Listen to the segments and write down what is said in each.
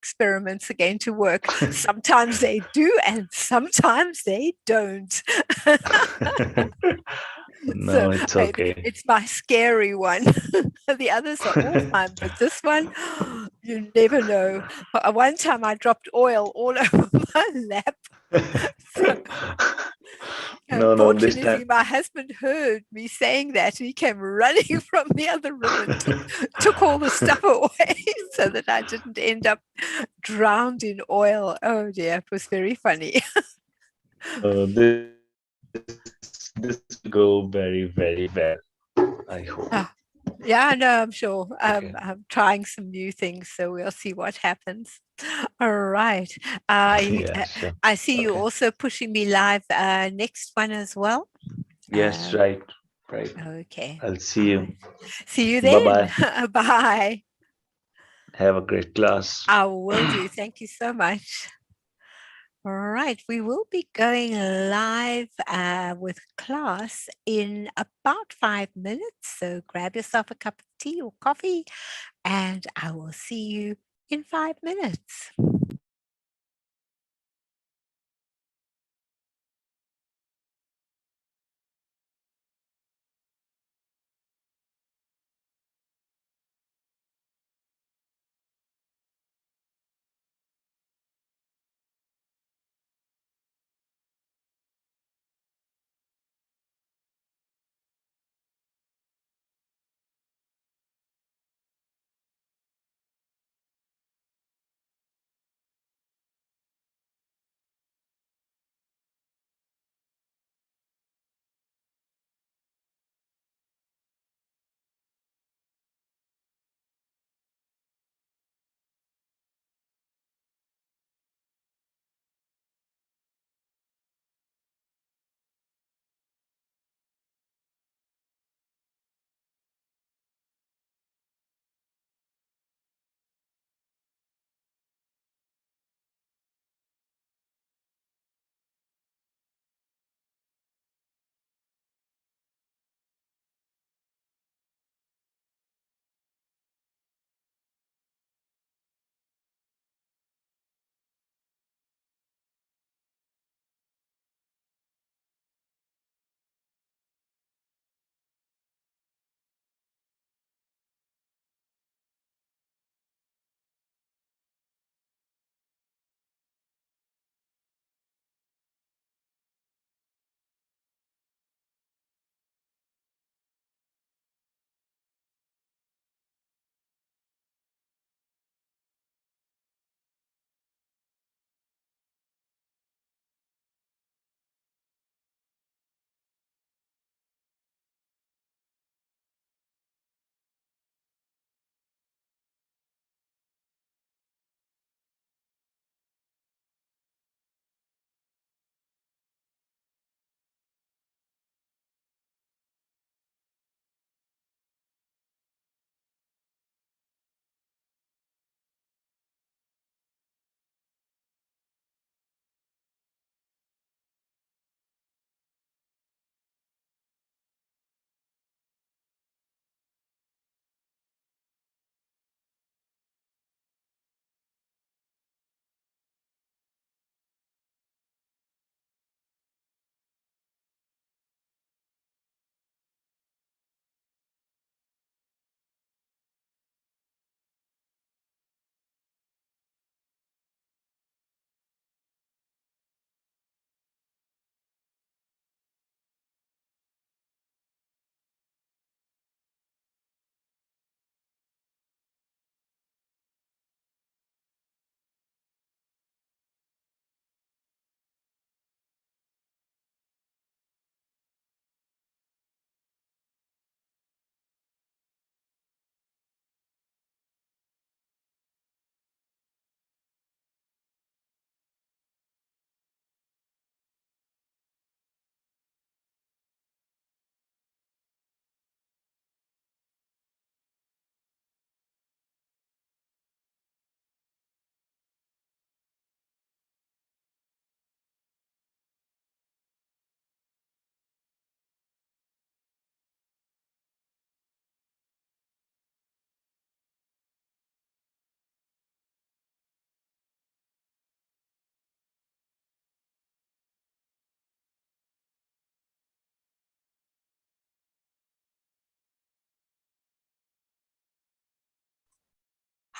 experiments are going to work. Sometimes they do, and sometimes they don't. So No, it's okay. it's my scary one. The others are all fine, but this one, you never know. One time I dropped oil all over my lap. So No, no, this time. fortunately, my husband heard me saying that and he came running from the other room and took all the stuff away so that I didn't end up drowned in oil. Oh dear, it was very funny. This will go very, very well, I hope. Ah, yeah, no, I'm sure. Okay. I'm trying some new things, so we'll see what happens. All right. Yeah, sure. I see you Okay. also pushing me live next one as well. Yes, Um, right, right. okay. I'll see All you. right. See you Bye then. bye. Bye. Have a great class. I will do. Thank you so much. All right, we will be going live with class in about 5 minutes. So grab yourself a cup of tea or coffee, and I will see you in 5 minutes.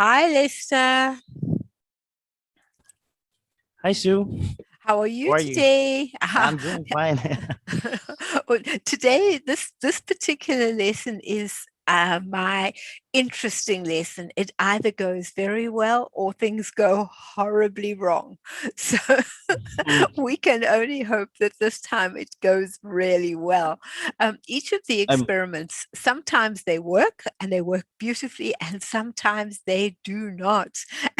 Hi, Lester. Hi, Sue. How are How you are you? today? I'm doing fine. Well, today, this particular lesson is my interesting lesson. It either goes very well or things go horribly wrong. So we can only hope that this time it goes really well. Each of the I'm experiments, sometimes they work and they work beautifully, and sometimes they do not,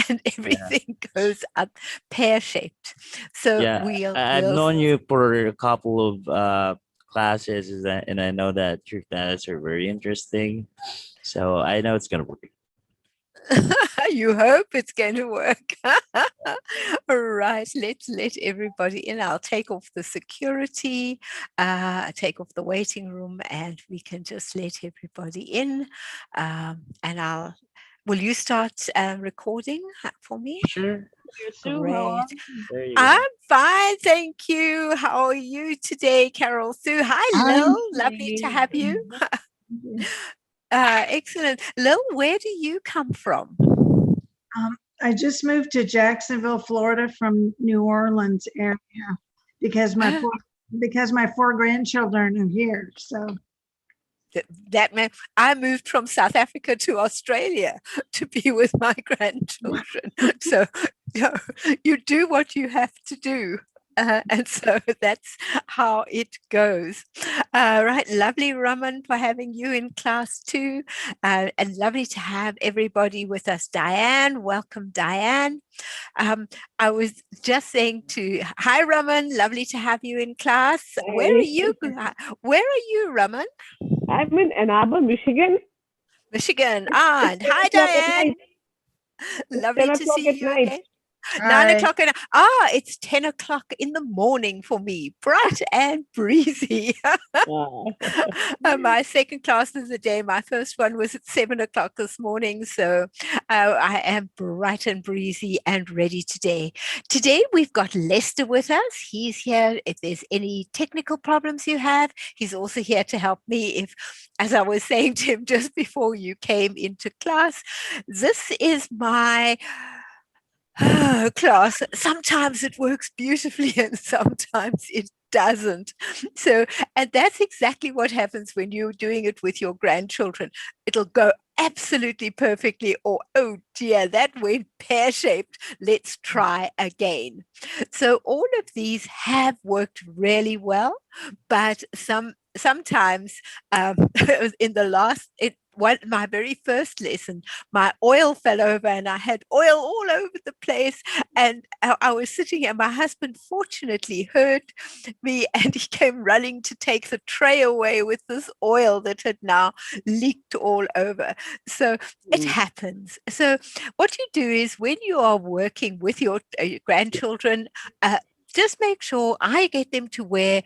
and yeah, everything goes up pear-shaped. So yeah. I've we'll known you for a couple of classes, and I know that your classes are very interesting. So I know it's gonna work. you hope it's going to work. All right, let's let everybody in. I'll take off the security, take off the waiting room, and we can just let everybody in. And will you start recording for me? Sure. You, Sue. How are Great. you? There you I'm go. fine, thank you. How are you today, Carol Sue? Hi, I'm Lil. Lovely to great. have you. Excellent. Lil, where do you come from? I just moved to Jacksonville, Florida from New Orleans area because because my four grandchildren are here. So That meant I moved from South Africa to Australia to be with my grandchildren. So you do what you have to do. And so that's how it goes. Right. Lovely, Raman, for having you in class too. And lovely to have everybody with us. Diane, welcome, Diane. Um, I was just saying hi, Raman, lovely to have you in class. Where are Hi, you? Where are you, Raman? I'm in Ann Arbor, Michigan. Michigan. It's And 10 hi, o'clock at Diane. night. It's 10 Lovely to o'clock see at you night. again. 9 hi. o'clock. It's 10 o'clock in the morning for me, bright and breezy. Ah. My second class of the day, my first one was at 7 o'clock this morning. So I am bright and breezy and ready today. Today, we've got Lester with us. He's here. If there's any technical problems you have, he's also here to help me. If, as I was saying to him just before you came into class, this is my class. Sometimes it works beautifully and sometimes it doesn't. So, and that's exactly what happens when you're doing it with your grandchildren. It'll go absolutely perfectly, or oh dear, that went pear shaped. Let's try again. So, all of these have worked really well, but sometimes in the last, my very first lesson, my oil fell over and I had oil all over the place. And I was sitting here. My husband fortunately heard me and he came running to take the tray away with this oil that had now leaked all over. So it Mm. happens. So what you do is when you are working with your grandchildren, just make sure I get them to wear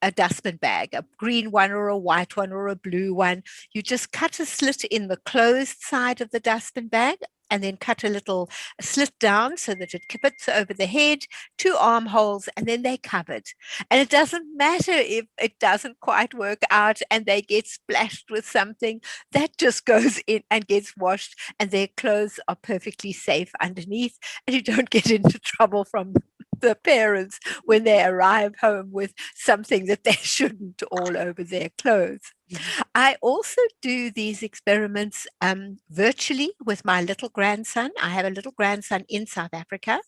a dustbin bag, a green one or a white one or a blue one. You just cut a slit in the closed side of the dustbin bag and then cut a little slit down so that it fits over the head, two armholes, and then they're covered. And it doesn't matter if it doesn't quite work out and they get splashed with something, that just goes in and gets washed, and their clothes are perfectly safe underneath, and you don't get into trouble from the parents when they arrive home with something that they shouldn't all over their clothes. I also do these experiments virtually with my little grandson. I have a little grandson in South Africa.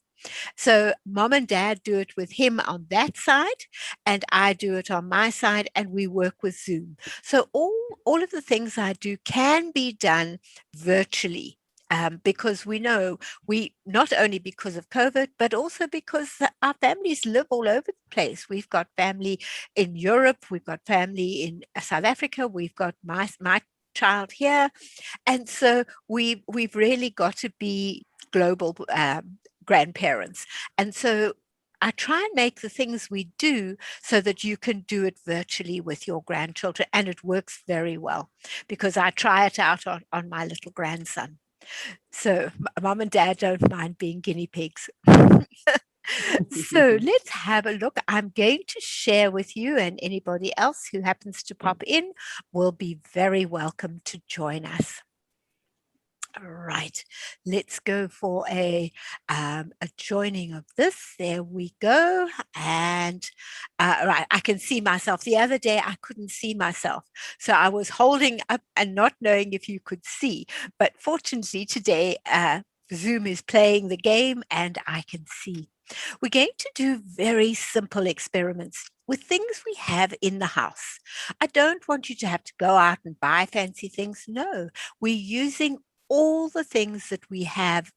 So mom and dad do it with him on that side, and I do it on my side, and we work with Zoom. So all of the things I do can be done virtually. Because we know we not only because of COVID, but also because our families live all over the place. We've got family in Europe, we've got family in South Africa, we've got my child here, and so we've really got to be global grandparents. And so I try and make the things we do so that you can do it virtually with your grandchildren. And it works very well because I try it out on my little grandson. So mom and dad don't mind being guinea pigs. So let's have a look. I'm going to share with you, and anybody else who happens to pop in will be very welcome to join us. Right, let's go for a joining of this. There we go. And right, I can see myself. The other day I couldn't see myself, so I was holding up and not knowing if you could see. But fortunately today, Zoom is playing the game and I can see. We're going to do very simple experiments with things we have in the house. I don't want you to have to go out and buy fancy things. No, we're using all the things that we have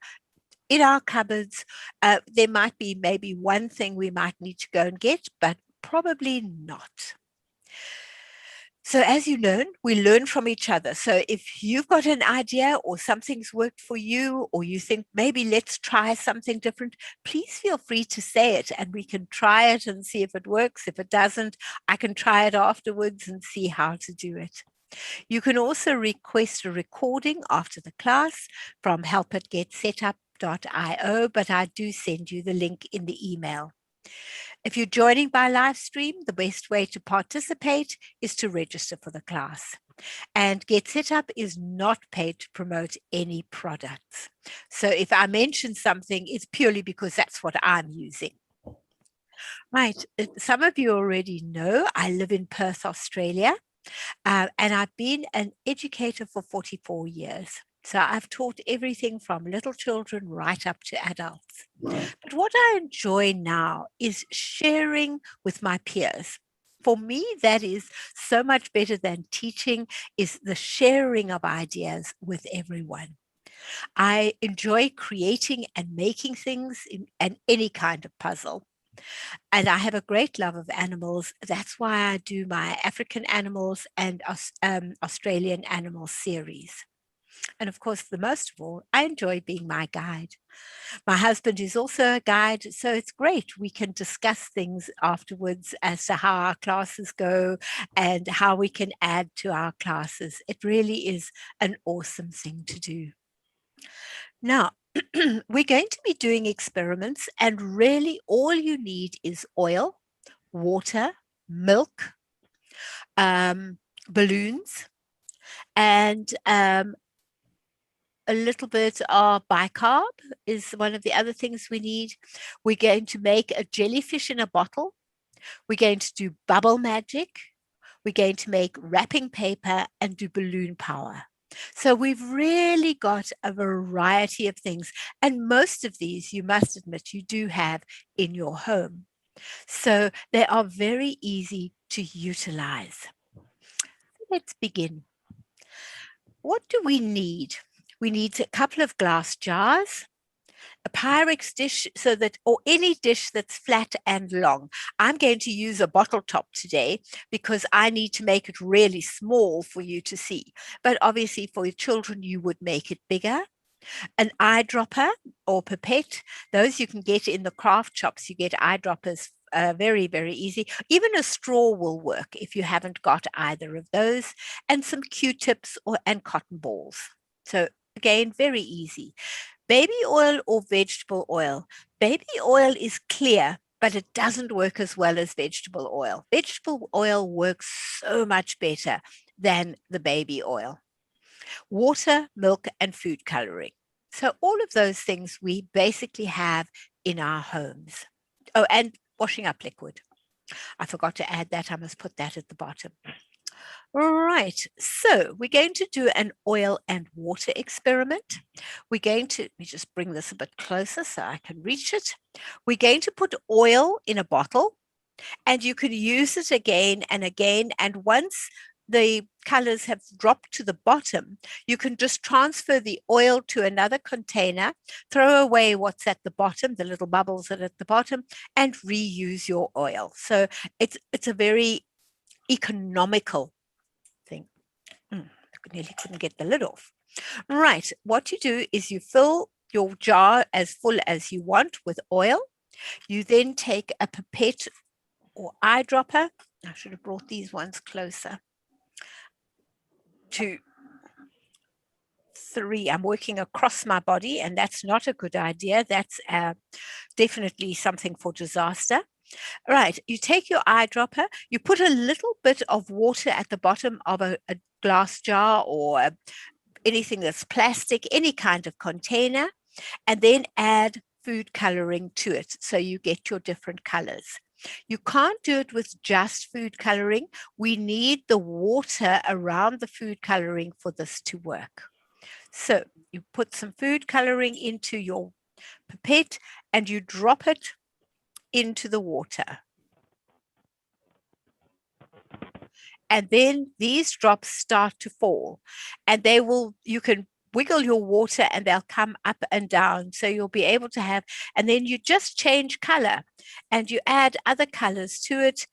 in our cupboards. There might be maybe one thing we might need to go and get, but probably not. So as you learn, we learn from each other. So if you've got an idea or something's worked for you, or you think maybe let's try something different, please feel free to say it and we can try it and see if it works. If it doesn't, I can try it afterwards and see how to do it. You can also request a recording after the class from help@getsetup.io, but I do send you the link in the email. If you're joining by live stream, the best way to participate is to register for the class. And Get Set Up is not paid to promote any products. So if I mention something, it's purely because that's what I'm using. Right, some of you already know I live in Perth, Australia, and I've been an educator for 44 years. So I've taught everything from little children right up to adults. But what I enjoy now is sharing with my peers. For me, that is so much better than teaching, is the sharing of ideas with everyone. I enjoy creating and making things in any kind of puzzle. And I have a great love of animals. That's why I do my African animals and Australian animal series. And of course, the most of all, I enjoy being my guide. My husband is also a guide, so it's great. We can discuss things afterwards as to how our classes go and how we can add to our classes. It really is an awesome thing to do. Now, we're going to be doing experiments, and really all you need is oil, water, milk, balloons, and a little bit of bicarb is one of the other things we need. We're going to make a jellyfish in a bottle. We're going to do bubble magic. We're going to make wrapping paper and do balloon power. So we've really got a variety of things. And most of these, you must admit, you do have in your home. So they are very easy to utilize. Let's begin. What do we need? We need a couple of glass jars, a Pyrex dish, so that, or any dish that's flat and long. I'm going to use a bottle top today because I need to make it really small for you to see. But obviously for your children, you would make it bigger. An eyedropper or pipette, those you can get in the craft shops. You get eyedroppers very, very easy. Even a straw will work if you haven't got either of those, and some Q-tips and cotton balls. So again, very easy. Baby oil or vegetable oil. Baby oil is clear, but it doesn't work as well as vegetable oil. Vegetable oil works so much better than the baby oil. Water, milk, and food coloring. So all of those things we basically have in our homes. Oh, and washing up liquid. I forgot to add that. I must put that at the bottom. All right, so we're going to do an oil and water experiment. We're going to, let me just bring this a bit closer so I can reach it. We're going to put oil in a bottle, and you can use it again and again. And once the colors have dropped to the bottom, you can just transfer the oil to another container, throw away what's at the bottom, the little bubbles that are at the bottom, and reuse your oil. So it's a very economical thing. I nearly couldn't get the lid off. Right, what you do is you fill your jar as full as you want with oil. You then take a pipette or eyedropper. I should have brought these ones closer. 2, 3. I'm working across my body, and that's not a good idea. That's definitely something for disaster. Right, you take your eyedropper, you put a little bit of water at the bottom of a glass jar or anything that's plastic, any kind of container, and then add food coloring to it so you get your different colors. You can't do it with just food coloring. We need the water around the food coloring for this to work. So you put some food coloring into your pipette and you drop it into the water. And then these drops start to fall, and you can wiggle your water and they'll come up and down. So you'll be able to have, and then you just change color and you add other colors to it.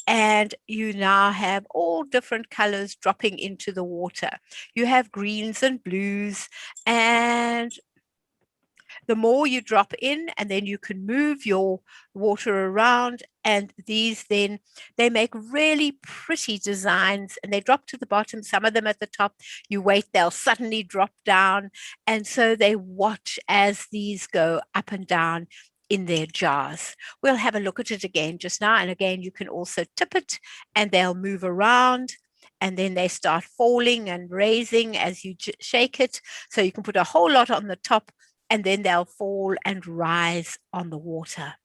And you now have all different colors dropping into the water. You have greens and blues, and the more you drop in, and then you can move your water around, and these then they make really pretty designs, and they drop to the bottom, some of them at the top. You wait, they'll suddenly drop down, and so they watch as these go up and down in their jars. We'll have a look at it again just now, and again you can also tip it and they'll move around, and then they start falling and raising as you shake it. So you can put a whole lot on the top, and then they'll fall and rise on the water.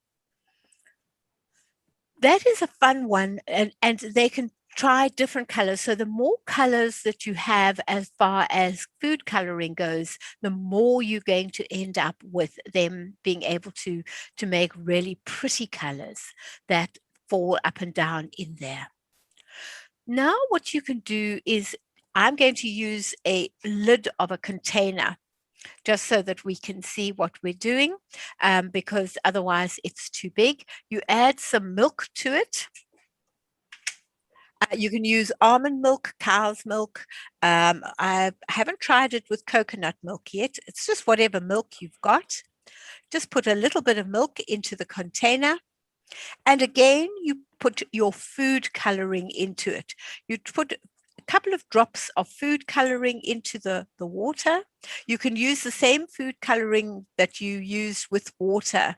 That is a fun one, and they can try different colors. So the more colors that you have as far as food coloring goes, the more you're going to end up with them being able to make really pretty colors that fall up and down in there. Now what you can do is, I'm going to use a lid of a container just so that we can see what we're doing, because otherwise it's too big. You add some milk to it. You can use almond milk, cow's milk. I haven't tried it with coconut milk yet. It's just whatever milk you've got. Just put a little bit of milk into the container. And again, you put your food coloring into it. You put a couple of drops of food coloring into the water. You can use the same food coloring that you use with water,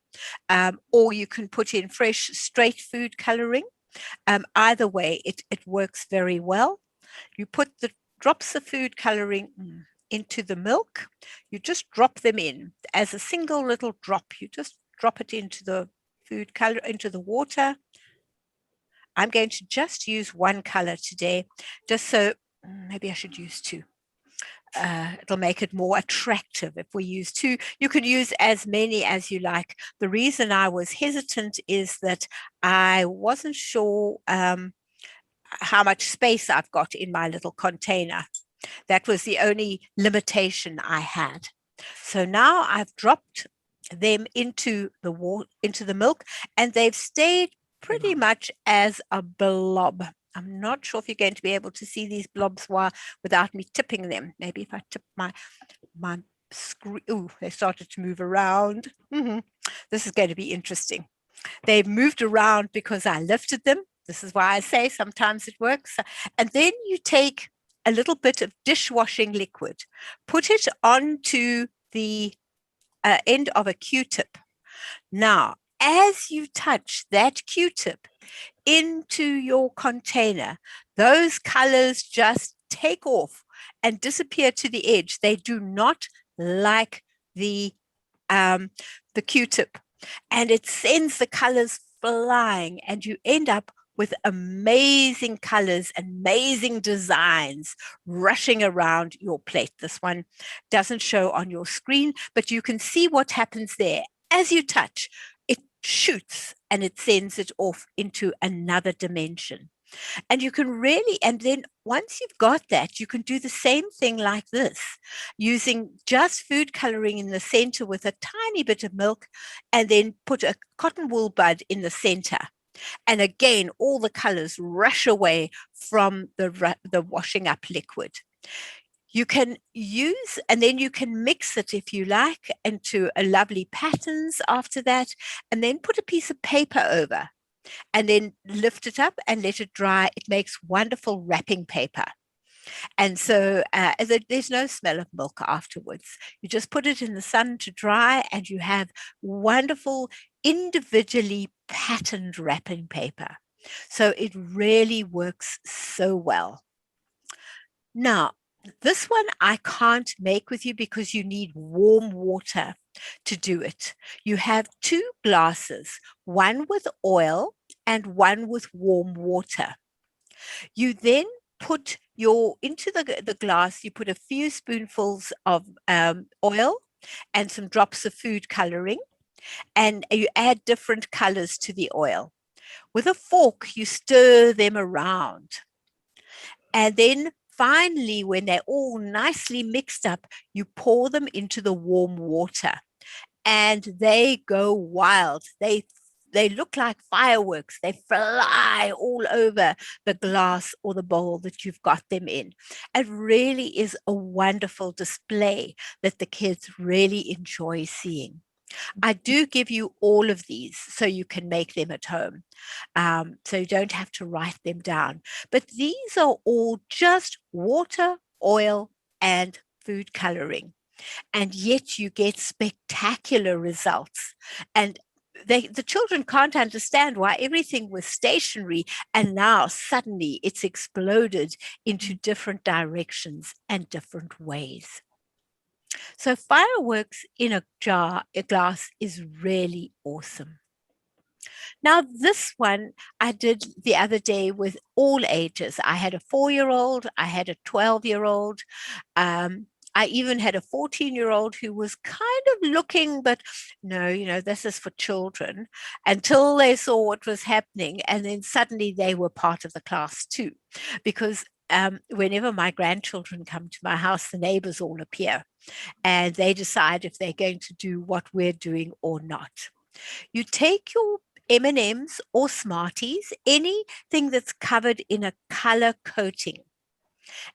or you can put in fresh, straight food coloring. Either way, it works very well. You put the drops of food coloring into the milk. You just drop them in as a single little drop. You just drop it into the food color, into the water. I'm going to just use one color today, just so maybe I should use two. It'll make it more attractive if we use two. You can use as many as you like. The reason I was hesitant is that I wasn't sure how much space I've got in my little container. That was the only limitation I had. So now I've dropped them into the milk, and they've stayed pretty much as a blob. I'm not sure if you're going to be able to see these blobs without me tipping them. Maybe if I tip my screen. Oh, they started to move around. This is going to be interesting. They've moved around because I lifted them. This is why I say sometimes it works. And then you take a little bit of dishwashing liquid, put it onto the end of a Q-tip. Now, as you touch that Q-tip into your container, those colors just take off and disappear to the edge. They do not like the Q-tip, and it sends the colors flying, and you end up with amazing colors, amazing designs rushing around your plate. This one doesn't show on your screen, but you can see what happens there. As you touch, it shoots and it sends it off into another dimension. And you can really, and then once you've got that, you can do the same thing like this, using just food coloring in the center with a tiny bit of milk, and then put a cotton wool bud in the center. And again, all the colors rush away from the washing up liquid. You can use, and then you can mix it if you like into a lovely patterns after that, and then put a piece of paper over, and then lift it up and let it dry. It makes wonderful wrapping paper. And so there's no smell of milk afterwards. You just put it in the sun to dry, and you have wonderful individually patterned wrapping paper. So it really works so well. Now, This one I can't make with you because you need warm water to do it. You have 2 glasses, one with oil and one with warm water. You then put into the glass, you put a few spoonfuls of oil and some drops of food coloring, and you add different colors to the oil. With a fork, you stir them around. And then finally, when they're all nicely mixed up, you pour them into the warm water and they go wild. They look like fireworks. They fly all over the glass or the bowl that you've got them in. It really is a wonderful display that the kids really enjoy seeing. I do give you all of these so you can make them at home. So you don't have to write them down. But these are all just water, oil, and food coloring. And yet you get spectacular results. And the children can't understand why everything was stationary and now suddenly it's exploded into different directions and different ways. So fireworks in a glass is really awesome. Now, this one I did the other day with all ages. I had a 4-year-old, I had a 12-year-old, I even had a 14-year-old who was kind of looking, but no, this is for children, until they saw what was happening. And then suddenly they were part of the class too, because whenever my grandchildren come to my house, the neighbors all appear and they decide if they're going to do what we're doing or not. You take your M&Ms or Smarties, anything that's covered in a color coating,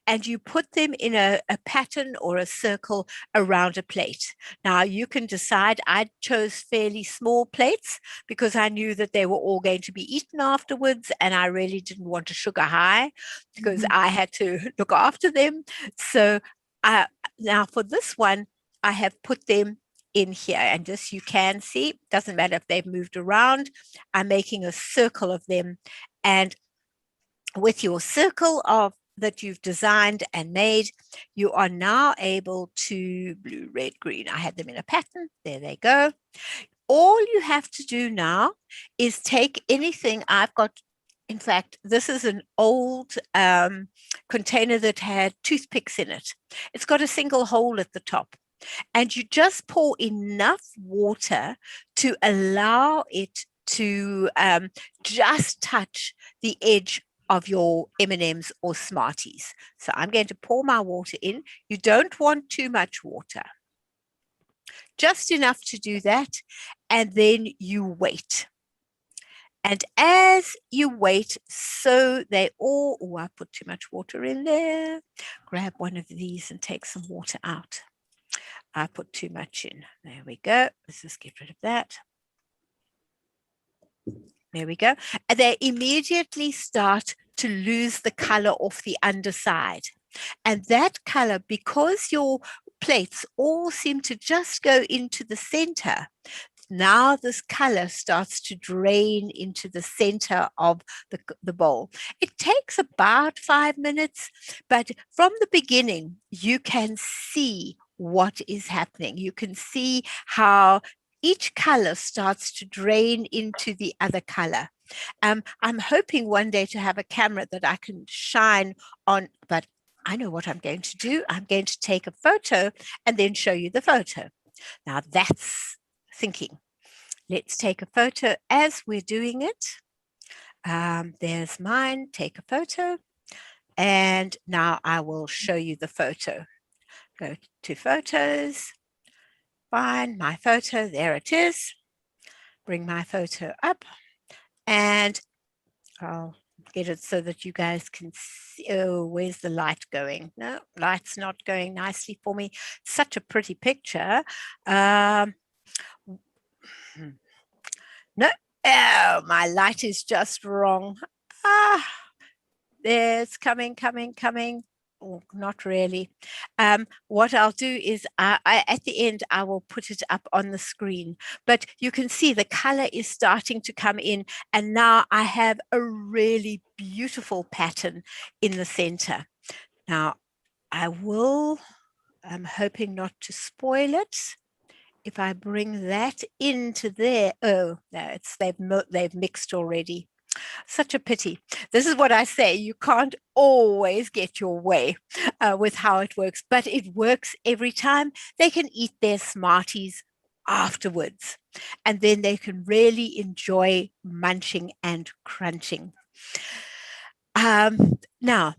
and you put them in a pattern or a circle around a plate. Now you can decide. I chose fairly small plates because I knew that they were all going to be eaten afterwards, and I really didn't want a sugar high because I had to look after them. So now for this one, I have put them in here, and just you can see, doesn't matter if they've moved around, I'm making a circle of them. And with your circle of that you've designed and made, you are now able to blue, red, green. I had them in a pattern. There they go. All you have to do now is take anything I've got. In fact, this is an old container that had toothpicks in it. It's got a single hole at the top. And you just pour enough water to allow it to just touch the edge of your M&Ms or Smarties. So I'm going to pour my water in. You don't want too much water, just enough to do that. And then you wait. And as you wait, so they all, oh, I put too much water in there. Grab one of these and take some water out. I put too much in. There we go. Let's just get rid of that. There we go. And they immediately start to lose the color off the underside. And that color, because your plates all seem to just go into the center, now this color starts to drain into the center of the bowl. It takes about 5 minutes, but from the beginning, you can see what is happening. You can see how each color starts to drain into the other color. I'm hoping one day to have a camera that I can shine on, but I know what I'm going to do. I'm going to take a photo and then show you the photo. Now that's thinking. Let's take a photo as we're doing it. There's mine, take a photo. And now I will show you the photo. Go to photos, find my photo, there it is. Bring my photo up and I'll get it so that you guys can see. Oh, where's the light going? No, light's not going nicely for me. Such a pretty picture. No, oh, my light is just wrong. There's coming. Oh, not really. What I'll do is at the end, I will put it up on the screen, but you can see the color is starting to come in. And now I have a really beautiful pattern in the center. Now, I'm hoping not to spoil it. If I bring that into there, oh no, they've mixed already. Such a pity. This is what I say. You can't always get your way with how it works, but it works every time. They can eat their Smarties afterwards, and then they can really enjoy munching and crunching. Now,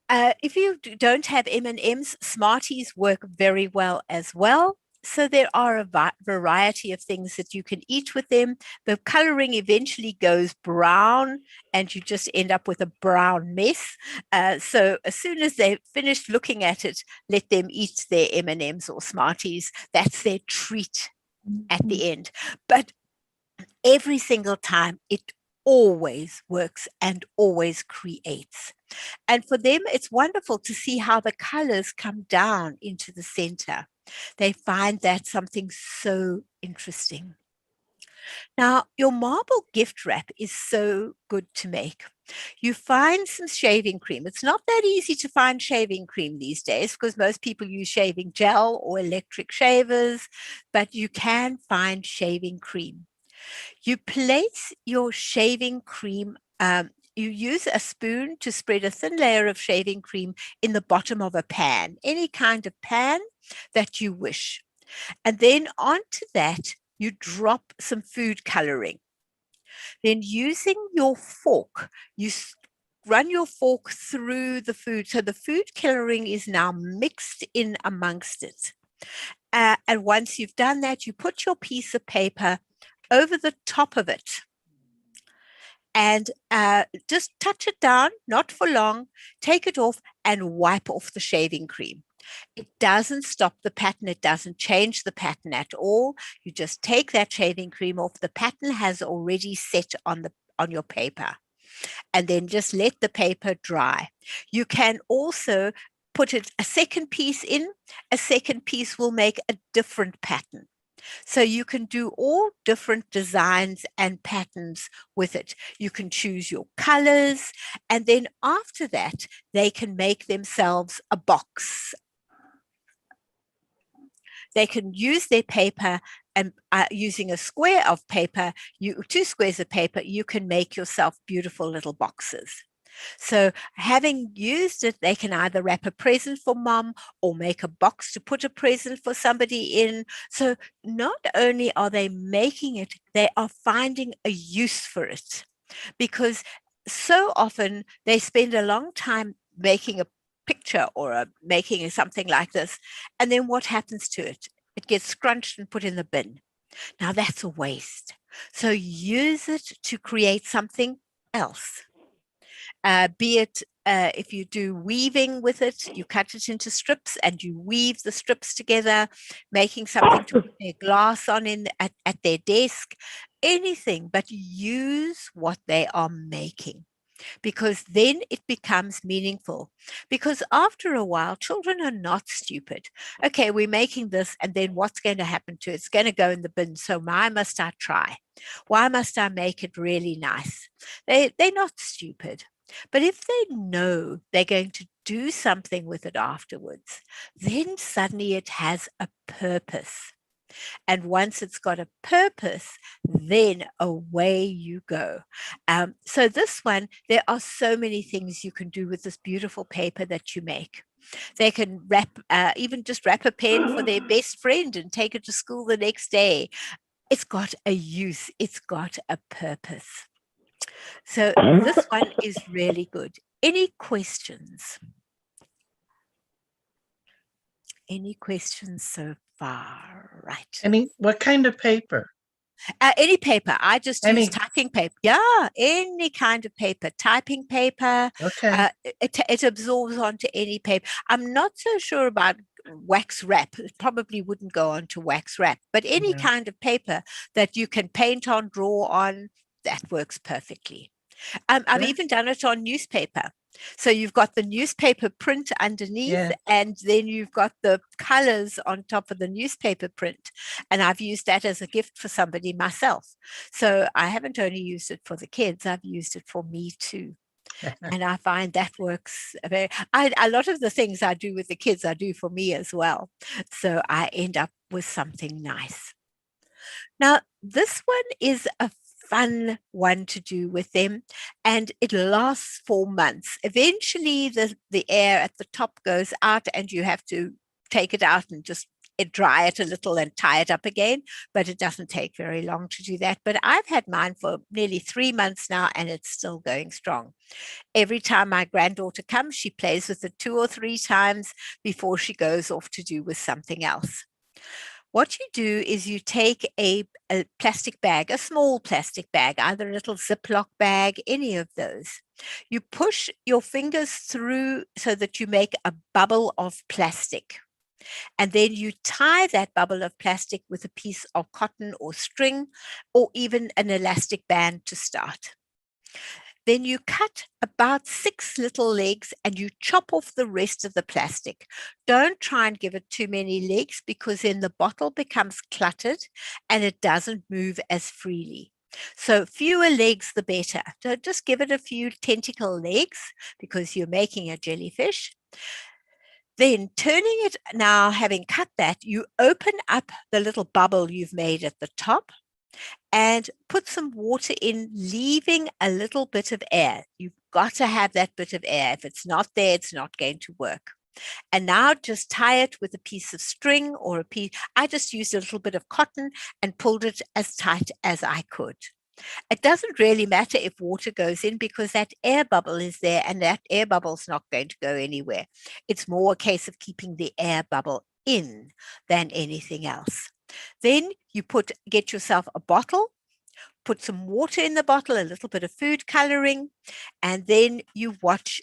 if you don't have M&Ms, Smarties work very well as well. So there are a variety of things that you can eat with them. The coloring eventually goes brown and you just end up with a brown mess. So as soon as they've finished looking at it, let them eat their M&Ms or Smarties. That's their treat at the end. But every single time, it always works and always creates. And for them, it's wonderful to see how the colors come down into the center. They find that something so interesting. Now, your marble gift wrap is so good to make. You find some shaving cream. It's not that easy to find shaving cream these days because most people use shaving gel or electric shavers, but you can find shaving cream. You place your shaving cream, you use a spoon to spread a thin layer of shaving cream in the bottom of a pan, any kind of pan that you wish. And then onto that, you drop some food coloring. Then using your fork, you run your fork through the food. So the food coloring is now mixed in amongst it. And once you've done that, you put your piece of paper over the top of it and just touch it down, not for long, take it off and wipe off the shaving cream. It doesn't stop the pattern. It doesn't change the pattern at all. You just take that shaving cream off. The pattern has already set on your paper, and then just let the paper dry. You can also put a second piece in. A second piece will make a different pattern. So you can do all different designs and patterns with it. You can choose your colors, and then after that, they can make themselves a box. They can use their paper, and using a square of paper, 2 squares of paper, you can make yourself beautiful little boxes. So having used it, they can either wrap a present for mom or make a box to put a present for somebody in. So not only are they making it, they are finding a use for it, because so often they spend a long time making a picture or making something like this. And then what happens to it? It gets scrunched and put in the bin. Now that's a waste. So use it to create something else. Be it if you do weaving with it, you cut it into strips and you weave the strips together, making something to put their glass on at their desk, anything, but use what they are making, because then it becomes meaningful. Because after a while, children are not stupid. Okay, we're making this, and then what's going to happen to it? It's going to go in the bin. So why must I try? Why must I make it really nice? They're not stupid. But if they know they're going to do something with it afterwards, then suddenly it has a purpose. And once it's got a purpose, then away you go. So this one, there are so many things you can do with this beautiful paper that you make. They can even just wrap a pen for their best friend and take it to school the next day. It's got a use. It's got a purpose. So this one is really good. Any questions? Any questions so far? Right. What kind of paper? Any paper. I just use typing paper. Yeah, any kind of paper. Typing paper. Okay. It absorbs onto any paper. I'm not so sure about wax wrap. It probably wouldn't go onto wax wrap, but any kind of paper that you can paint on, draw on, that works perfectly. I've even done it on newspaper. So you've got the newspaper print underneath, and then you've got the colors on top of the newspaper print. And I've used that as a gift for somebody myself. So I haven't only used it for the kids, I've used it for me too. And I find that works a lot of the things I do with the kids, I do for me as well. So I end up with something nice. Now, this one is a fun one to do with them, and it lasts for months. Eventually, the air at the top goes out, and you have to take it out and just dry it a little and tie it up again. But it doesn't take very long to do that. But I've had mine for nearly 3 months now, and it's still going strong. Every time my granddaughter comes, she plays with it 2 or 3 times before she goes off to do with something else. What you do is you take a plastic bag, a small plastic bag, either a little Ziploc bag, any of those. You push your fingers through so that you make a bubble of plastic. And then you tie that bubble of plastic with a piece of cotton or string, or even an elastic band to start. Then you cut about 6 little legs and you chop off the rest of the plastic. Don't try and give it too many legs, because then the bottle becomes cluttered and it doesn't move as freely. So fewer legs, the better. So just give it a few tentacle legs, because you're making a jellyfish. Then turning it, now having cut that, you open up the little bubble you've made at the top and put some water in, leaving a little bit of air. You've got to have that bit of air. If it's not there, it's not going to work. And now just tie it with a piece of string or a piece. I just used a little bit of cotton and pulled it as tight as I could. It doesn't really matter if water goes in, because that air bubble is there and that air bubble's not going to go anywhere. It's more a case of keeping the air bubble in than anything else. Then you get yourself a bottle, put some water in the bottle, a little bit of food coloring, and then you watch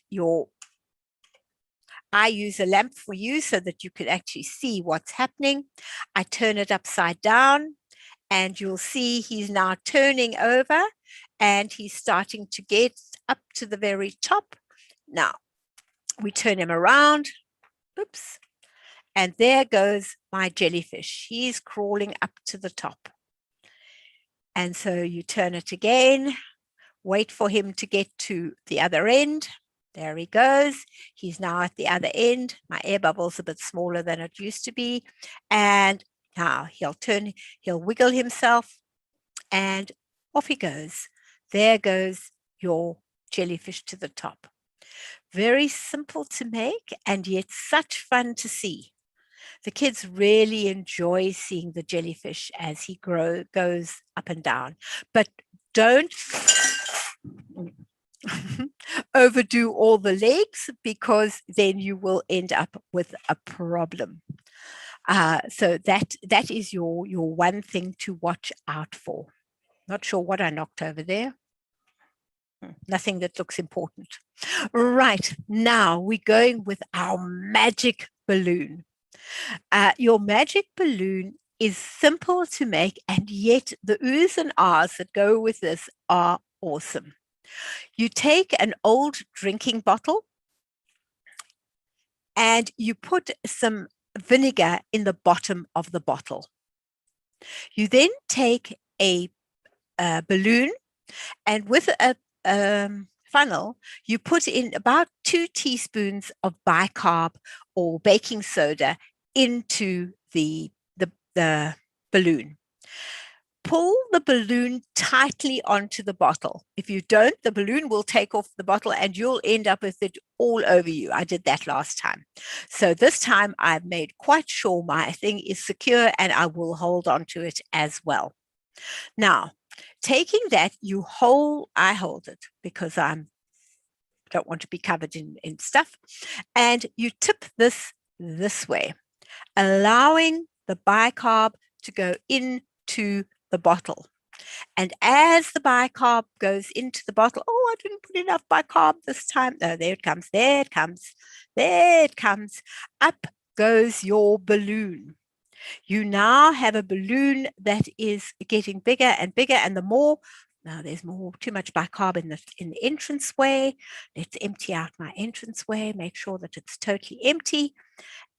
I use a lamp for you so that you can actually see what's happening. I turn it upside down, and you'll see he's now turning over and he's starting to get up to the very top. Now we turn him around. Oops. And there goes my jellyfish. He's crawling up to the top. And so you turn it again, wait for him to get to the other end. There he goes. He's now at the other end. My air bubble's a bit smaller than it used to be. And now he'll wiggle himself, and off he goes. There goes your jellyfish to the top. Very simple to make, and yet such fun to see. The kids really enjoy seeing the jellyfish as he goes up and down. But don't overdo all the legs, because then you will end up with a problem. So that is your one thing to watch out for. Not sure what I knocked over there. Nothing that looks important. Right, now we're going with our magic balloon. Your magic balloon is simple to make, and yet the oohs and ahs that go with this are awesome. You take an old drinking bottle and you put some vinegar in the bottom of the bottle. You then take a balloon, and with a funnel, you put in about 2 teaspoons of bicarb or baking soda into the balloon. Pull the balloon tightly onto the bottle. If you don't, the balloon will take off the bottle and you'll end up with it all over you. I did that last time. So this time I've made quite sure my thing is secure, and I will hold on to it as well. Now, taking that, I hold it because I don't want to be covered in stuff. And you tip this way, allowing the bicarb to go into the bottle. And as the bicarb goes into the bottle, oh, I didn't put enough bicarb this time. No, there it comes, there it comes, there it comes. Up goes your balloon. You now have a balloon that is getting bigger and bigger, and now there's too much bicarb in the entranceway. Let's empty out my entranceway, make sure that it's totally empty.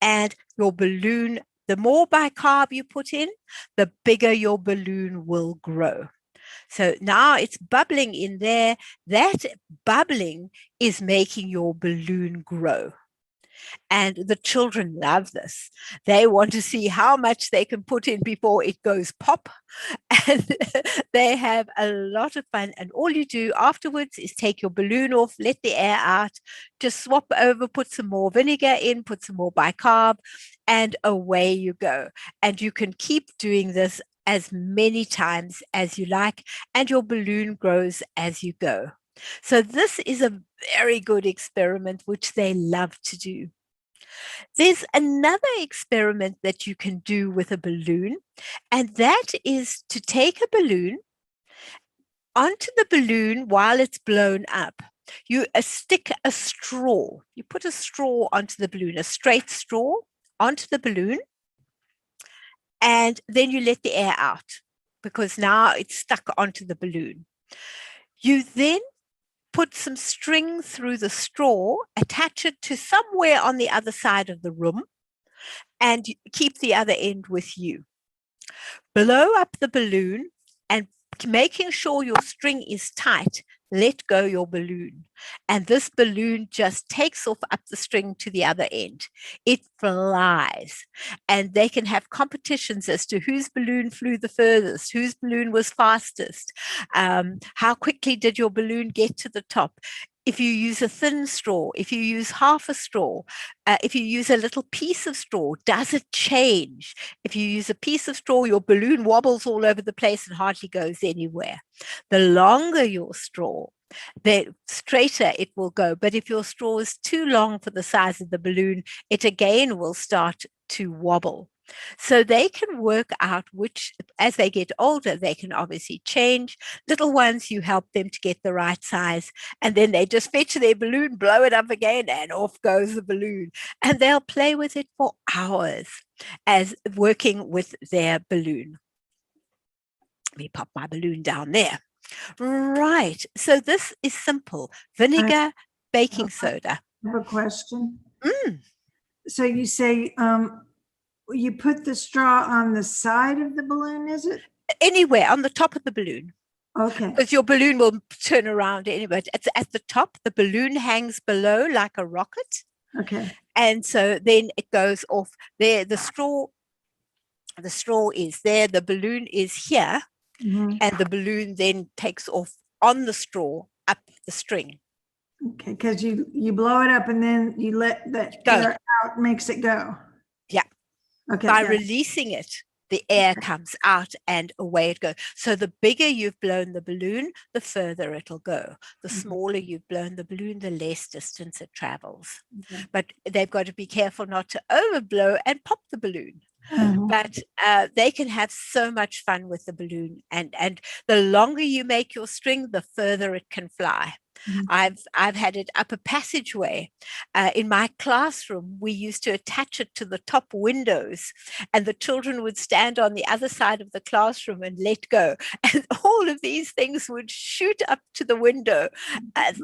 And your balloon, the more bicarb you put in, the bigger your balloon will grow. So now it's bubbling in there. That bubbling is making your balloon grow. And the children love this. They want to see how much they can put in before it goes pop. And they have a lot of fun. And all you do afterwards is take your balloon off, let the air out, just swap over, put some more vinegar in, put some more bicarb, and away you go. And you can keep doing this as many times as you like, and your balloon grows as you go. So this is a very good experiment, which they love to do. There's another experiment that you can do with a balloon, and that is to take a balloon. Onto the balloon while it's blown up, you stick a straw. You put a straw onto the balloon, a straight straw onto the balloon, and then you let the air out because now it's stuck onto the balloon. You then put some string through the straw, attach it to somewhere on the other side of the room, and keep the other end with you. Blow up the balloon, and making sure your string is tight, let go your balloon. And this balloon just takes off up the string to the other end. It flies. And they can have competitions as to whose balloon flew the furthest, whose balloon was fastest, how quickly did your balloon get to the top. If you use a thin straw, if you use half a straw, if you use a little piece of straw, does it change? If you use a piece of straw, your balloon wobbles all over the place and hardly goes anywhere. The longer your straw, the straighter it will go. But if your straw is too long for the size of the balloon, it again will start to wobble. So they can work out which, as they get older, they can obviously change. Little ones, you help them to get the right size, and then they just fetch their balloon, blow it up again, and off goes the balloon. And they'll play with it for hours as working with their balloon. Let me pop my balloon down there. Right. So this is simple. Vinegar, baking soda. I have a question. Mm. So you say you put the straw on the side of the balloon, is it? Anywhere on the top of the balloon. Okay. Because your balloon will turn around anyway. It's at the top. The balloon hangs below like a rocket. Okay. And so then it goes off there. The straw is there. The balloon is here. Mhm. And the balloon then takes off on the straw up the string. Okay, because you blow it up and then you let the Go. air out, makes it go. Yeah. Okay. By yeah. releasing it, the air comes out and away it goes. So the bigger you've blown the balloon, the further it'll go. The smaller you've blown the balloon, the less distance it travels. Okay. But they've got to be careful not to overblow and pop the balloon. Uh-huh. But they can have so much fun with the balloon. And the longer you make your string, the further it can fly. Mhm. I've had it up a passageway. In my classroom, we used to attach it to the top windows, and the children would stand on the other side of the classroom and let go. And all of these things would shoot up to the window.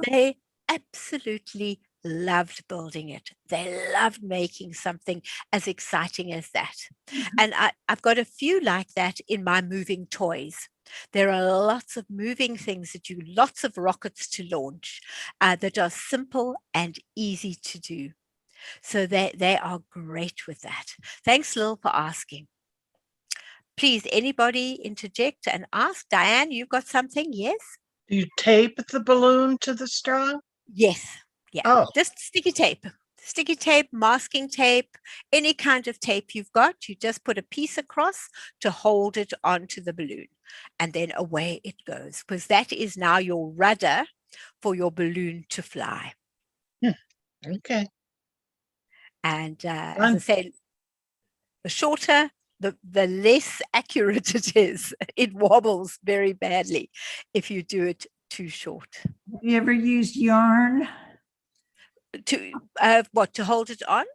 They absolutely loved building it. They loved making something as exciting as that. And I've got a few like that in my moving toys. There are lots of moving things that you, lots of rockets to launch that are simple and easy to do. So they are great with that. Thanks, Lil, for asking. Please, anybody interject and ask. Diane, you've got something? Yes? Do you tape the balloon to the straw? Yes. Yeah. Oh. Just sticky tape, masking tape, any kind of tape you've got. You just put a piece across to hold it onto the balloon, and then away it goes, because that is now your rudder for your balloon to fly. Okay. And as I say, the shorter, the less accurate it is. It wobbles very badly if you do it too short. Have you ever used yarn To to hold it on,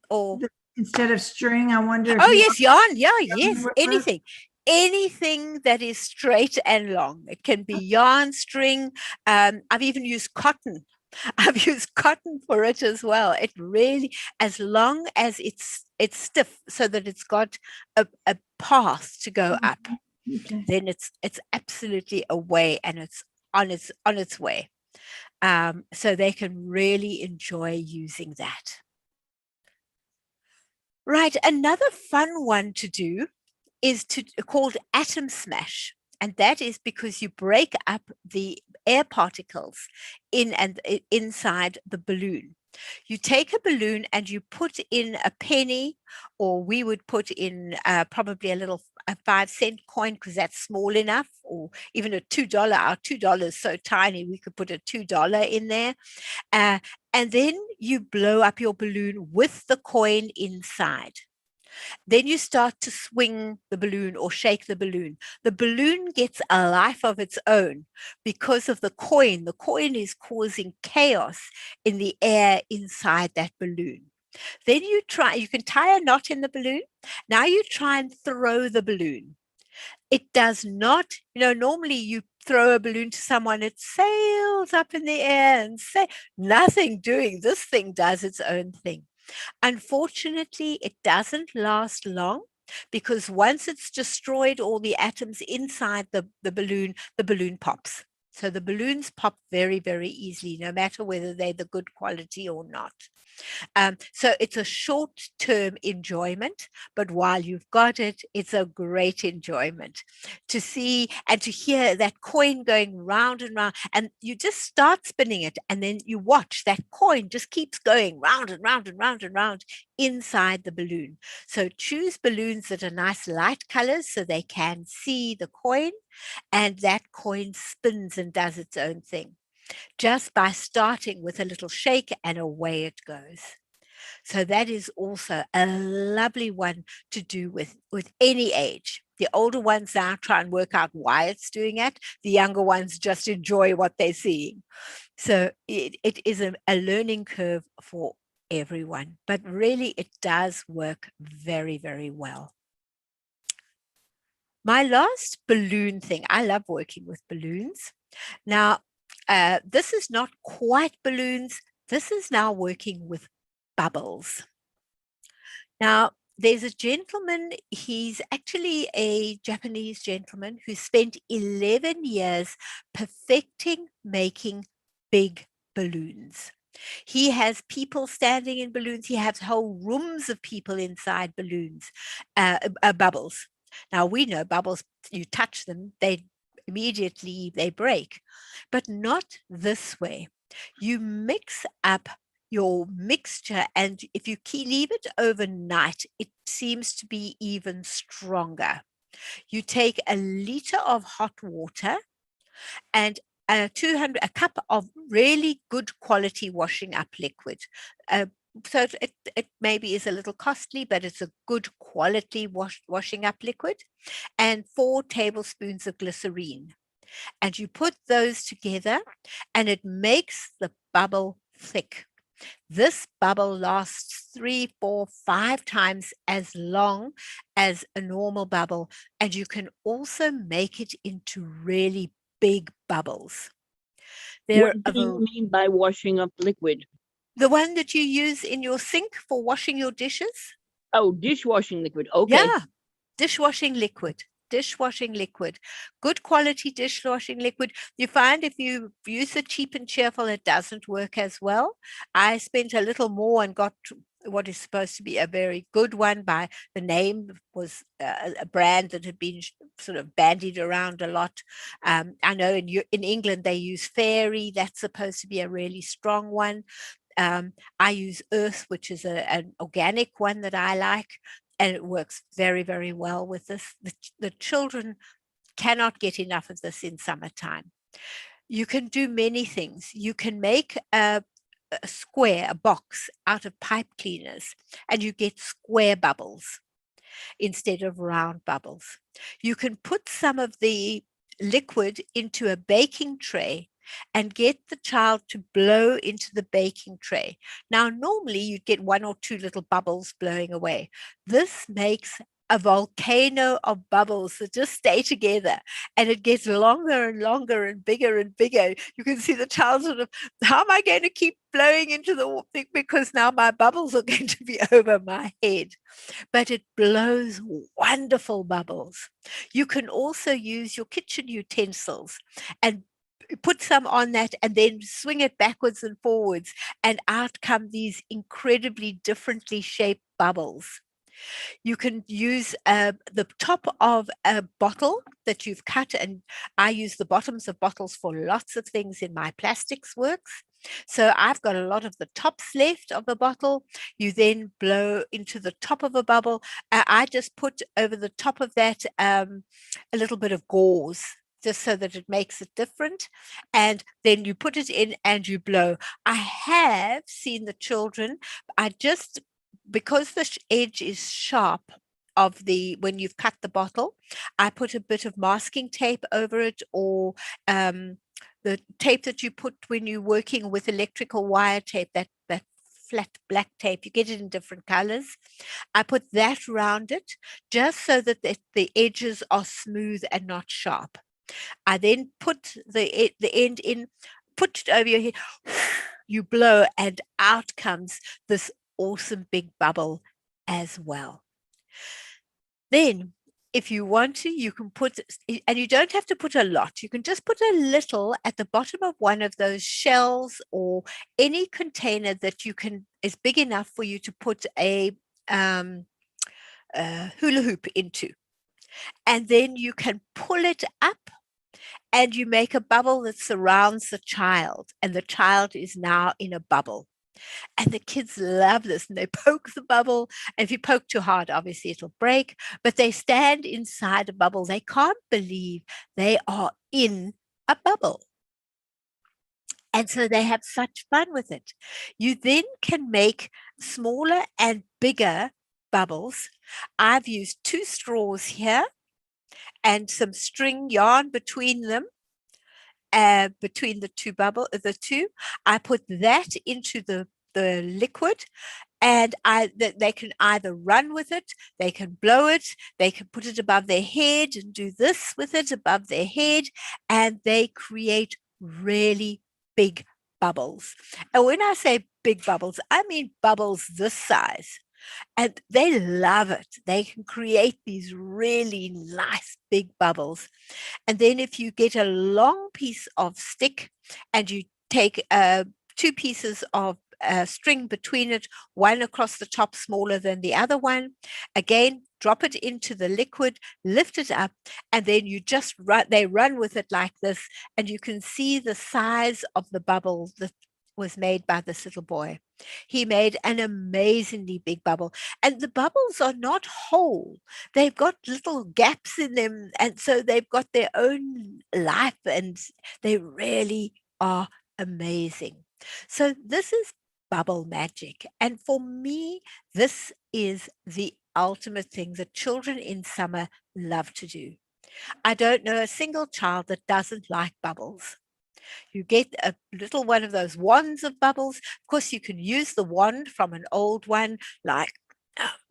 or instead of string? I wonder if oh you yes, yarn. Yeah, yes, would work. anything that is straight and long. It can be yarn, string. I've even used cotton. I've used cotton for it as well. It really, as long as it's stiff, so that it's got a path to go up. Okay. then it's absolutely away and it's on its way. So they can really enjoy using that. Right, another fun one to do is called atom smash. And that is because you break up the air particles inside the balloon. You take a balloon and you put in a penny, or we would put in probably a 5-cent coin because that's small enough, or even a $2. Our $2 is so tiny, we could put a $2 in there. And then you blow up your balloon with the coin inside. Then you start to swing the balloon or shake the balloon. The balloon gets a life of its own because of the coin. The coin is causing chaos in the air inside that balloon. Then you can tie a knot in the balloon. Now you try and throw the balloon. It does not, normally you throw a balloon to someone, it sails up in the air and say nothing doing. This thing does its own thing. Unfortunately, it doesn't last long because once it's destroyed all the atoms inside the balloon pops. So the balloons pop very, very easily, no matter whether they're the good quality or not. So it's a short-term enjoyment, but while you've got it, it's a great enjoyment to see and to hear that coin going round and round. And you just start spinning it, and then you watch that coin just keeps going round and round and round and round inside the balloon. So choose balloons that are nice light colors so they can see the coin, and that coin spins and does its own thing just by starting with a little shake, and away it goes. So that is also a lovely one to do with any age. The older ones now try and work out why it's doing it. The younger ones just enjoy what they're seeing. So it is a learning curve for everyone, but really it does work very, very well. My last balloon thing, I love working with balloons. Now, this is not quite balloons. This is now working with bubbles. Now, there's a gentleman, he's actually a Japanese gentleman who spent 11 years perfecting making big balloons. He has people standing in balloons. He has whole rooms of people inside balloons, bubbles. Now, we know bubbles, you touch them, they break, but not this way. You mix up your mixture, and if you leave it overnight, it seems to be even stronger. You take a liter of hot water and a cup of really good quality washing up liquid. So it maybe is a little costly, but it's a good quality washing up liquid, and 4 tablespoons of glycerine. And you put those together and it makes the bubble thick. This bubble lasts 3, 4, 5 times as long as a normal bubble, and you can also make it into really big bubbles. What do you mean by washing up liquid? The one that you use in your sink for washing your dishes? Oh, dishwashing liquid. Okay. Yeah, dishwashing liquid. Good quality dishwashing liquid. You find if you use the cheap and cheerful, it doesn't work as well. I spent a little more and got what is supposed to be a very good one. By the name was a brand that had been sort of bandied around a lot. I know in England they use Fairy. That's supposed to be a really strong one. I use Earth, which is an organic one that I like, and it works very, very well with this. The children cannot get enough of this in summertime. You can do many things. You can make a box out of pipe cleaners, and you get square bubbles instead of round bubbles. You can put some of the liquid into a baking tray and get the child to blow into the baking tray. Now, normally you'd get 1 or 2 little bubbles blowing away. This makes a volcano of bubbles that just stay together, and it gets longer and longer and bigger and bigger. You can see the child sort of, how am I going to keep blowing into the thing, because now my bubbles are going to be over my head? But it blows wonderful bubbles. You can also use your kitchen utensils and put some on that and then swing it backwards and forwards, and out come these incredibly differently shaped bubbles. You can use the top of a bottle that you've cut, and I use the bottoms of bottles for lots of things in my plastics works. So I've got a lot of the tops left of the bottle. You then blow into the top of a bubble. I just put over the top of that a little bit of gauze, just so that it makes it different. And then you put it in and you blow. I have seen the children, I just, because the edge is sharp of the, when you've cut the bottle, I put a bit of masking tape over it, or the tape that you put when you're working with electrical wire tape, that flat black tape, you get it in different colors. I put that around it just so that the edges are smooth and not sharp. I then put the end in, put it over your head, you blow, and out comes this awesome big bubble as well. Then, if you want to, you can put, and you don't have to put a lot, you can just put a little at the bottom of one of those shells or any container that you can, is big enough for you to put a hula hoop into. And then you can pull it up and you make a bubble that surrounds the child, and the child is now in a bubble. And the kids love this, and they poke the bubble. And if you poke too hard, obviously it'll break, but they stand inside a bubble. They can't believe they are in a bubble. And so they have such fun with it. You then can make smaller and bigger bubbles. I've used 2 straws here and some string yarn between them, between the two. I put that into the liquid, and they can either run with it, they can blow it, they can put it above their head and do this with it above their head, and they create really big bubbles. And when I say big bubbles, I mean bubbles this size. And they love it. They can create these really nice big bubbles. And then if you get a long piece of stick and you take 2 pieces of string between it, one across the top smaller than the other one, again, drop it into the liquid, lift it up, and then you just they run with it like this, and you can see the size of the bubble that was made by this little boy. He made an amazingly big bubble, and the bubbles are not whole. They've got little gaps in them, and so they've got their own life, and they really are amazing. So this is bubble magic, and for me, this is the ultimate thing that children in summer love to do. I don't know a single child that doesn't like bubbles. You get a little one of those wands of bubbles. Of course, you can use the wand from an old one, like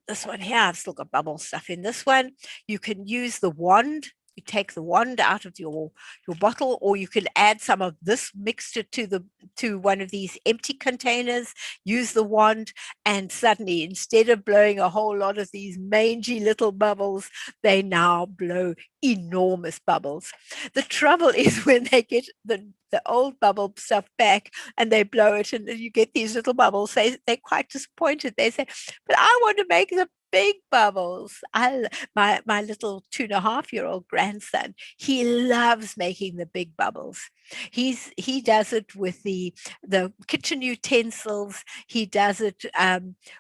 this one here. I've still got bubble stuff in this one. You can use the wand. You take the wand out of your bottle, or you can add some of this mixture to one of these empty containers, use the wand, and suddenly, instead of blowing a whole lot of these mangy little bubbles, they now blow enormous bubbles. The trouble is when they get the old bubble stuff back and they blow it and you get these little bubbles, they're quite disappointed. They say, but I want to make the big bubbles. My little 2.5-year-old grandson, he loves making the big bubbles. He does it with the kitchen utensils. He does it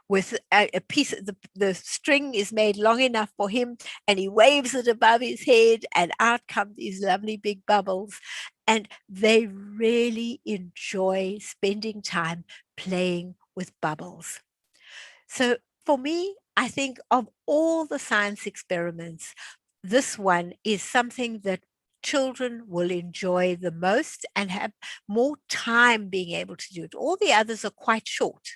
with a piece of the string is made long enough for him, and he waves it above his head, and out come these lovely big bubbles. And they really enjoy spending time playing with bubbles. So for me, I think of all the science experiments, this one is something that children will enjoy the most and have more time being able to do it. All the others are quite short.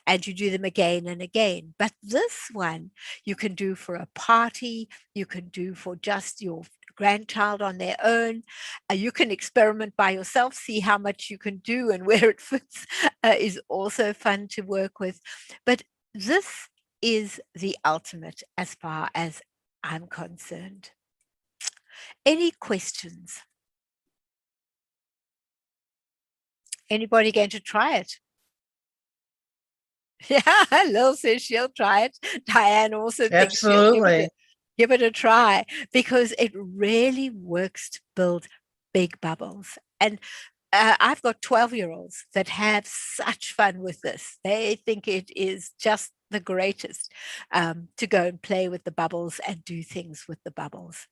and you do them again and again. But this one you can do for a party, you can do for just your grandchild on their own. You can experiment by yourself, see how much you can do and where it fits, is also fun to work with. But this is the ultimate as far as I'm concerned. Any questions? Anybody going to try it? Yeah, Lil says she'll try it. Diane also thinks she'll Absolutely. give it a try, because it really works to build big bubbles. And I've got 12-year-olds that have such fun with this. They think it is just the greatest, to go and play with the bubbles and do things with the bubbles.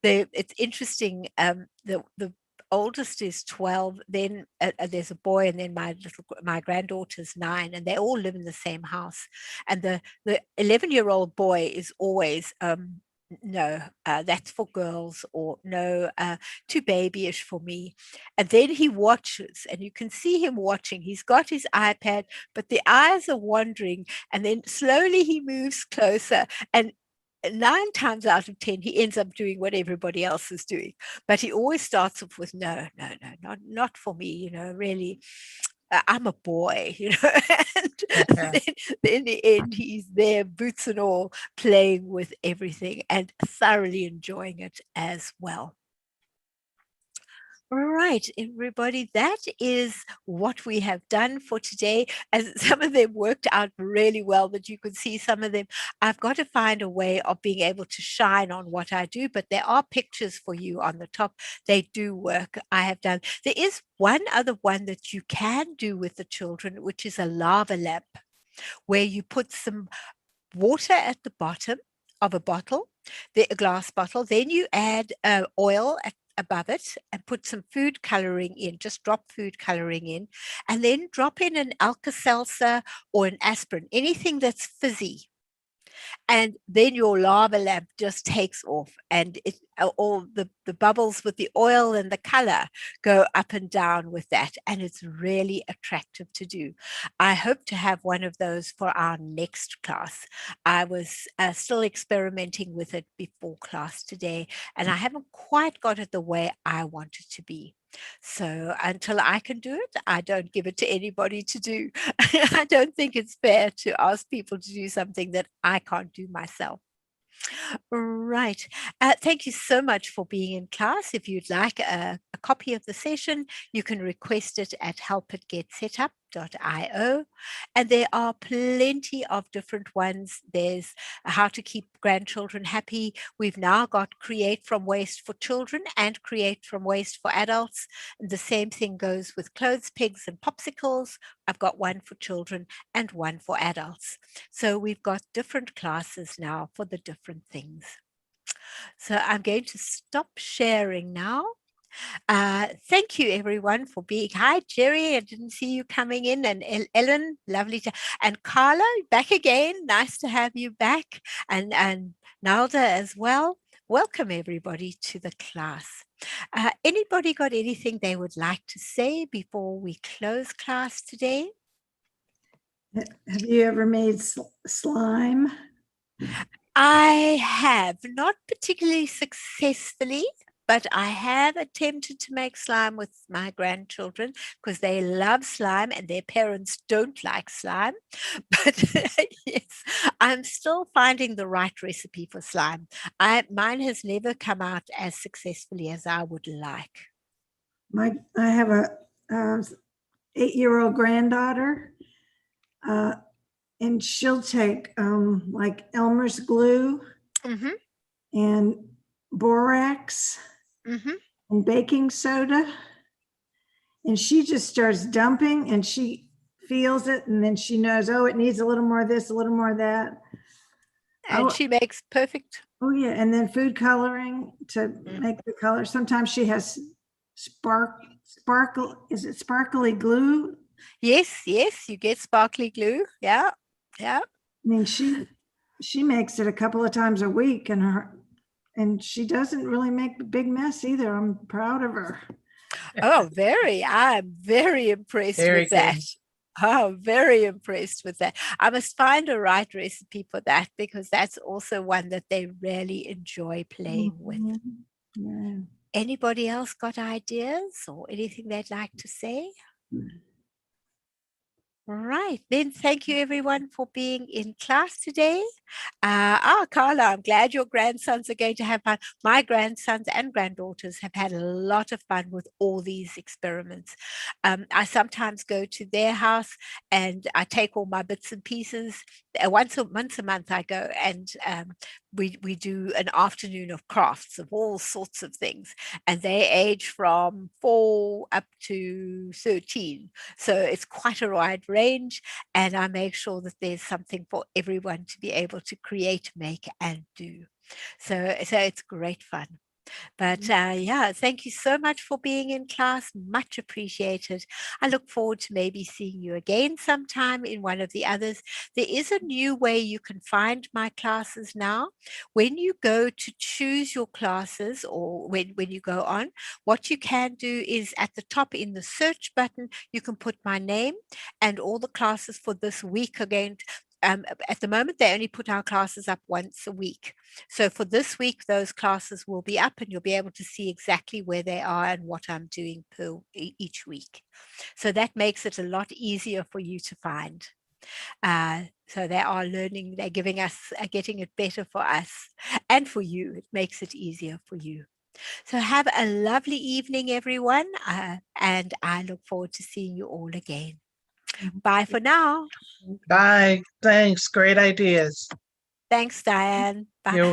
It's interesting. The oldest is 12, then there's a boy, and then my granddaughter's 9, and they all live in the same house. And the 11-year-old boy is always, no, that's for girls, or no, too babyish for me. And then he watches, and you can see him watching. He's got his iPad, but the eyes are wandering, and then slowly he moves closer, and 9 times out of 10 he ends up doing what everybody else is doing. But he always starts off with no, no, no, not for me, really. I'm a boy, and then in the end, he's there, boots and all, playing with everything and thoroughly enjoying it as well. All right, everybody, that is what we have done for today. As some of them worked out really well, but you could see some of them. I've got to find a way of being able to shine on what I do, but there are pictures for you on the top. They do work. I have done. There is one other one that you can do with the children, which is a lava lamp, where you put some water at the bottom of a bottle, a glass bottle, then you add oil above it and put some food coloring in, just drop food coloring in, and then drop in an Alka-Seltzer or an aspirin, anything that's fizzy. And then your lava lamp just takes off, and all the bubbles with the oil and the color go up and down with that, and it's really attractive to do. I hope to have one of those for our next class. I was still experimenting with it before class today, and I haven't quite got it the way I want it to be. So until I can do it, I don't give it to anybody to do. I don't think it's fair to ask people to do something that I can't do myself. Right. Thank you so much for being in class. If you'd like a copy of the session, you can request it at helpitgetsetup.io. And there are plenty of different ones. There's how to keep grandchildren happy. We've now got Create from Waste for children and Create from Waste for adults. And the same thing goes with clothes pegs and popsicles. I've got one for children and one for adults. So we've got different classes now for the different things. So I'm going to stop sharing now. Thank you everyone for being. Hi Jerry, I didn't see you coming in, and Ellen, lovely to, and Carla, back again. Nice to have you back, and Nalda as well. Welcome everybody to the class. Anybody got anything they would like to say before we close class today? Have you ever made slime? I have, not particularly successfully, but I have attempted to make slime with my grandchildren because they love slime and their parents don't like slime. But yes, I'm still finding the right recipe for slime. Mine has never come out as successfully as I would like. I have a 8-year-old granddaughter, and she'll take like Elmer's glue Mm-hmm, and borax mm-hmm. and baking soda, and she just starts dumping, and she feels it, and then she knows, oh, it needs a little more of this, a little more of that. And she makes perfect. Oh yeah, and then food coloring to make the color. Sometimes she has is it sparkly glue? Yes, you get sparkly glue. Yeah. I mean, she makes it a couple of times a week, and she doesn't really make a big mess either. I'm proud of her. Oh, I'm very impressed Very with that. good. Oh, very impressed with that. I must find a right recipe for that because that's also one that they really enjoy playing with. Mhm. Yeah. Anybody else got ideas or anything they'd like to say? Right. Then thank you everyone for being in class today. Carla, I'm glad your grandsons are going to have fun. My grandsons and granddaughters have had a lot of fun with all these experiments. I sometimes go to their house and I take all my bits and pieces. Once a month I go and we do an afternoon of crafts of all sorts of things. And they age from 4 up to 13. So it's quite a wide range. And I make sure that there's something for everyone to be able to create, make, and do. So it's great fun. But yeah, thank you so much for being in class. Much appreciated. I look forward to maybe seeing you again sometime in one of the others. There is a new way you can find my classes now. When you go to choose your classes or when you go on, what you can do is at the top in the search button, you can put my name and all the classes for this week are going to, at the moment, they only put our classes up once a week. So for this week, those classes will be up and you'll be able to see exactly where they are and what I'm doing each week. So that makes it a lot easier for you to find. So they are learning, they're giving us, getting it better for us and for you. It makes it easier for you. So have a lovely evening, everyone. And I look forward to seeing you all again. Bye for now. Bye. Thanks. Great ideas. Thanks, Diane. Bye. You're